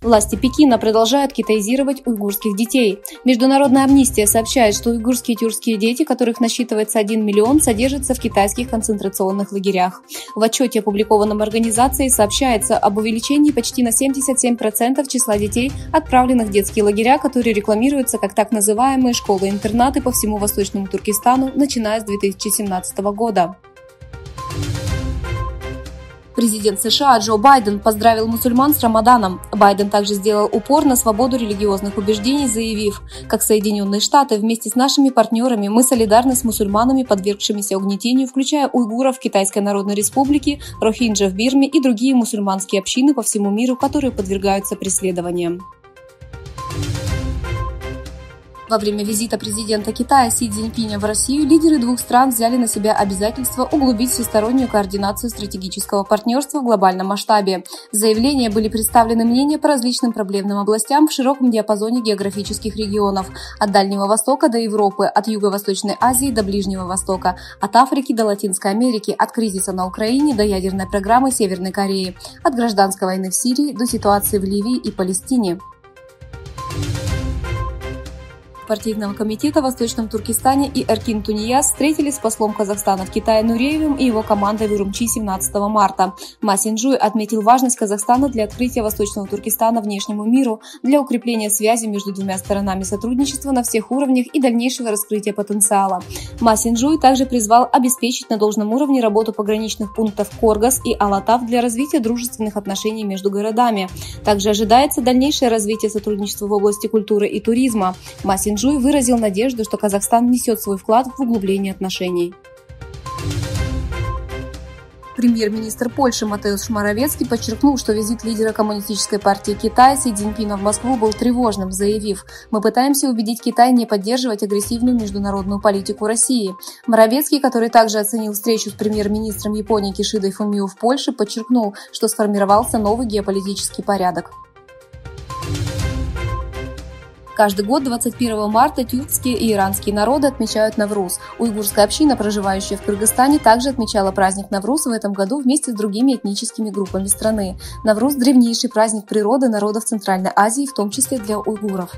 Власти Пекина продолжают китаизировать уйгурских детей. Международная амнистия сообщает, что уйгурские тюркские дети, которых насчитывается 1 миллион, содержатся в китайских концентрационных лагерях. В отчете, опубликованном организацией, сообщается об увеличении почти на 77% числа детей, отправленных в детские лагеря, которые рекламируются как так называемые школы-интернаты по всему Восточному Туркестану, начиная с 2017 года. Президент США Джо Байден поздравил мусульман с Рамаданом. Байден также сделал упор на свободу религиозных убеждений, заявив: «Как Соединенные Штаты, вместе с нашими партнерами мы солидарны с мусульманами, подвергшимися угнетению, включая уйгуров в Китайской Народной Республике, рохинджа в Бирме и другие мусульманские общины по всему миру, которые подвергаются преследованиям». Во время визита президента Китая Си Цзиньпиня в Россию лидеры двух стран взяли на себя обязательство углубить всестороннюю координацию стратегического партнерства в глобальном масштабе. В заявлении были представлены мнения по различным проблемным областям в широком диапазоне географических регионов – от Дальнего Востока до Европы, от Юго-Восточной Азии до Ближнего Востока, от Африки до Латинской Америки, от кризиса на Украине до ядерной программы Северной Кореи, от гражданской войны в Сирии до ситуации в Ливии и Палестине. Партийного комитета в Восточном Туркестане и Эркин Тунияз встретились с послом Казахстана в Китае Нуреевым и его командой в Урумчи 17 марта. Ма Синьчжуй отметил важность Казахстана для открытия Восточного Туркестана внешнему миру, для укрепления связи между двумя сторонами сотрудничества на всех уровнях и дальнейшего раскрытия потенциала. Ма Синьчжуй также призвал обеспечить на должном уровне работу пограничных пунктов Коргас и Алатав для развития дружественных отношений между городами. Также ожидается дальнейшее развитие сотрудничества в области культуры и туризма. Ма Синьчжуй выразил надежду, что Казахстан внесет свой вклад в углубление отношений. Премьер-министр Польши Матеуш Моравецкий подчеркнул, что визит лидера Коммунистической партии Китая Си Цзиньпина в Москву был тревожным, заявив: «Мы пытаемся убедить Китай не поддерживать агрессивную международную политику России». Моравецкий, который также оценил встречу с премьер-министром Японии Кишидой Фумио в Польше, подчеркнул, что сформировался новый геополитический порядок. Каждый год 21 марта тюркские и иранские народы отмечают Навруз. Уйгурская община, проживающая в Кыргызстане, также отмечала праздник Навруз в этом году вместе с другими этническими группами страны. Навруз – древнейший праздник природы народов Центральной Азии, в том числе для уйгуров.